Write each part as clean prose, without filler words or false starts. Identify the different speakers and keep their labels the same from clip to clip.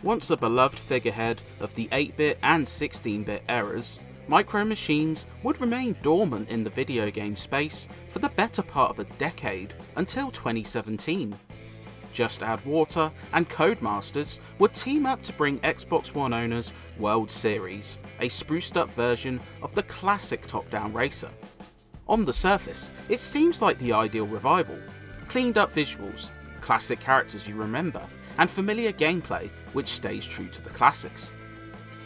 Speaker 1: Once a beloved figurehead of the 8-bit and 16-bit eras, Micro Machines would remain dormant in the video game space for the better part of a decade until 2017. Just Add Water and Codemasters would team up to bring Xbox One owners World Series, a spruced up version of the classic top-down racer. On the surface, it seems like the ideal revival. Cleaned up visuals, classic characters you remember, and familiar gameplay which stays true to the classics.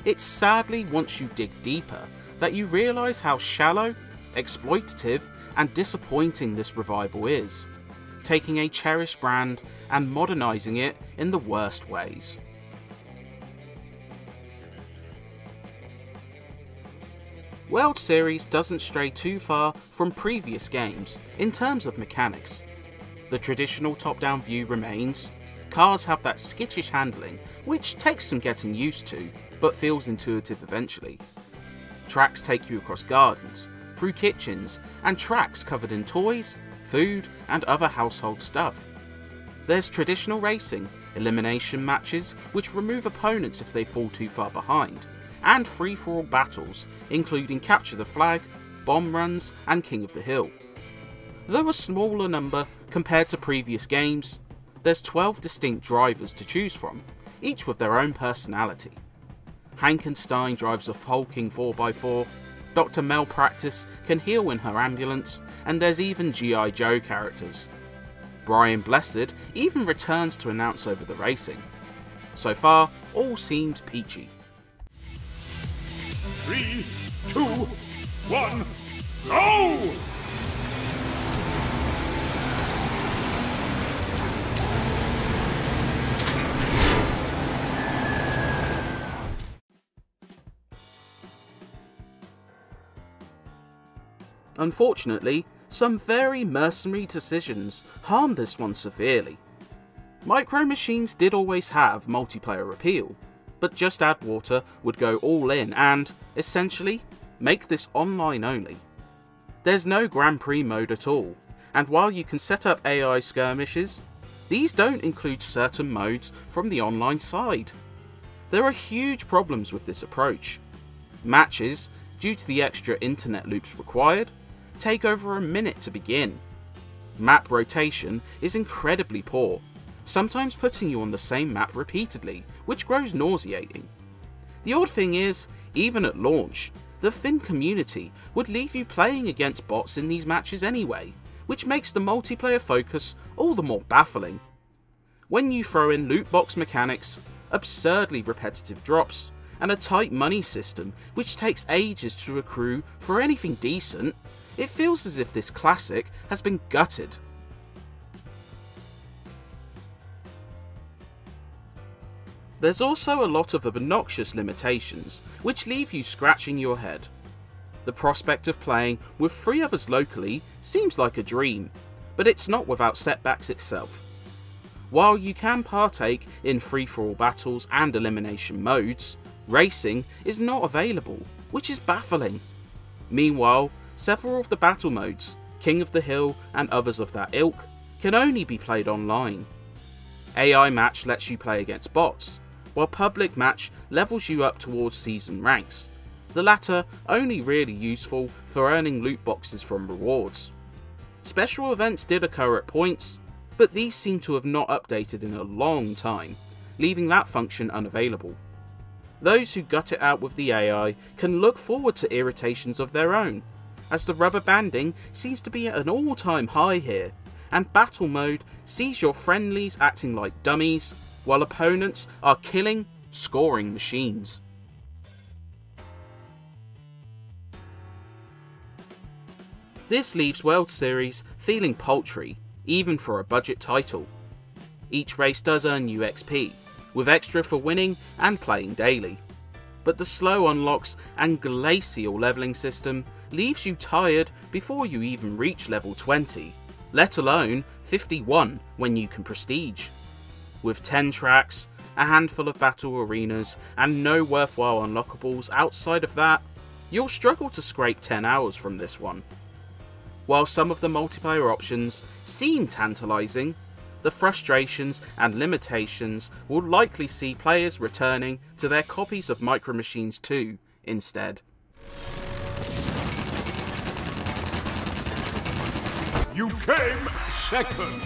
Speaker 1: It's sadly once you dig deeper that you realise how shallow, exploitative and disappointing this revival is, taking a cherished brand and modernising it in the worst ways. World Series doesn't stray too far from previous games in terms of mechanics. The traditional top-down view remains, cars have that skittish handling which takes some getting used to, but feels intuitive eventually. Tracks take you across gardens, through kitchens, and tracks covered in toys, food, and other household stuff. There's traditional racing, elimination matches which remove opponents if they fall too far behind, and free-for-all battles including Capture the Flag, Bomb Runs, and King of the Hill. Though a smaller number compared to previous games, there's 12 distinct drivers to choose from, each with their own personality. Hankenstein drives a hulking 4x4, Dr. Malpractice can heal in her ambulance, and there's even G.I. Joe characters. Brian Blessed even returns to announce over the racing. So far, all seems peachy.
Speaker 2: 3, 2, 1, go!
Speaker 1: Unfortunately, some very mercenary decisions harmed this one severely. Micro Machines did always have multiplayer appeal, but Just Add Water would go all in and, essentially, make this online only. There's no Grand Prix mode at all, and while you can set up AI skirmishes, these don't include certain modes from the online side. There are huge problems with this approach. Matches, due to the extra internet loops required, take over a minute to begin. Map rotation is incredibly poor, sometimes putting you on the same map repeatedly, which grows nauseating. The odd thing is, even at launch, the Finn community would leave you playing against bots in these matches anyway, which makes the multiplayer focus all the more baffling. When you throw in loot box mechanics, absurdly repetitive drops, and a tight money system which takes ages to accrue for anything decent, it feels as if this classic has been gutted. There's also a lot of obnoxious limitations which leave you scratching your head. The prospect of playing with 3 others locally seems like a dream, but it's not without setbacks itself. While you can partake in free-for-all battles and elimination modes, racing is not available, which is baffling. Meanwhile, several of the battle modes, King of the Hill and others of that ilk, can only be played online. AI Match lets you play against bots, while Public Match levels you up towards season ranks, the latter only really useful for earning loot boxes from rewards. Special events did occur at points, but these seem to have not updated in a long time, leaving that function unavailable. Those who gut it out with the AI can look forward to irritations of their own, as the rubber banding seems to be at an all-time high here, and battle mode sees your friendlies acting like dummies, while opponents are killing, scoring machines. This leaves World Series feeling paltry, even for a budget title. Each race does earn you XP, with extra for winning and playing daily, but the slow unlocks and glacial leveling system leaves you tired before you even reach level 20, let alone 51 when you can prestige. With 10 tracks, a handful of battle arenas, and no worthwhile unlockables outside of that, you'll struggle to scrape 10 hours from this one. While some of the multiplayer options seem tantalising, the frustrations and limitations will likely see players returning to their copies of Micro Machines 2 instead.
Speaker 2: You came second.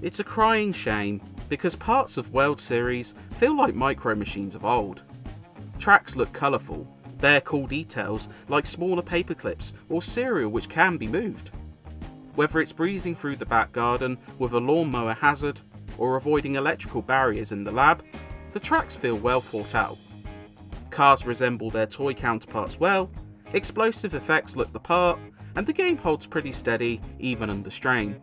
Speaker 1: It's a crying shame, because parts of World Series feel like Micro Machines of old. Tracks look colourful, bear cool details like smaller paperclips or cereal which can be moved. Whether it's breezing through the back garden with a lawnmower hazard, or avoiding electrical barriers in the lab, the tracks feel well thought out. Cars resemble their toy counterparts well, explosive effects look the part, and the game holds pretty steady even under strain.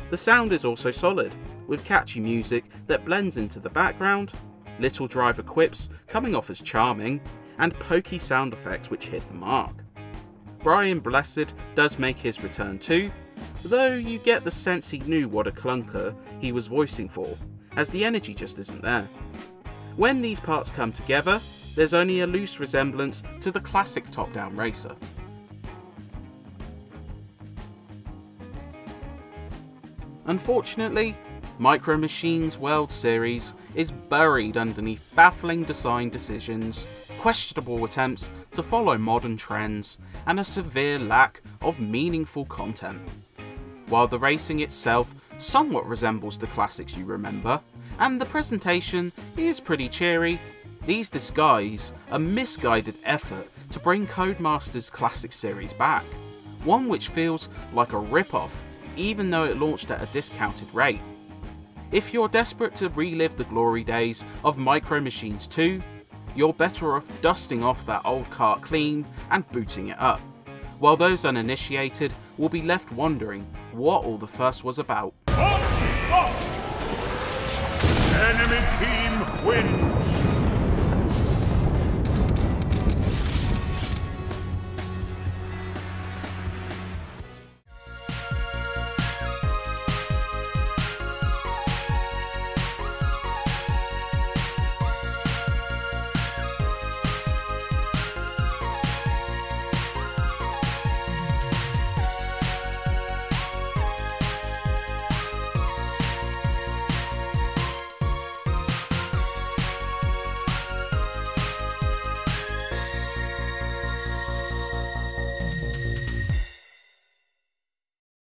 Speaker 1: The sound is also solid, with catchy music that blends into the background, little driver quips coming off as charming, and pokey sound effects which hit the mark. Brian Blessed does make his return too, though you get the sense he knew what a clunker he was voicing for, as the energy just isn't there. When these parts come together, there's only a loose resemblance to the classic top-down racer. Unfortunately, Micro Machines World Series is buried underneath baffling design decisions, questionable attempts to follow modern trends, and a severe lack of meaningful content. While the racing itself somewhat resembles the classics you remember, and the presentation is pretty cheery, these disguise a misguided effort to bring Codemasters' classic series back, one which feels like a rip-off even though it launched at a discounted rate. If you're desperate to relive the glory days of Micro Machines 2, you're better off dusting off that old cart clean and booting it up, while those uninitiated will be left wondering what all the fuss was about.
Speaker 2: Enemy team wins!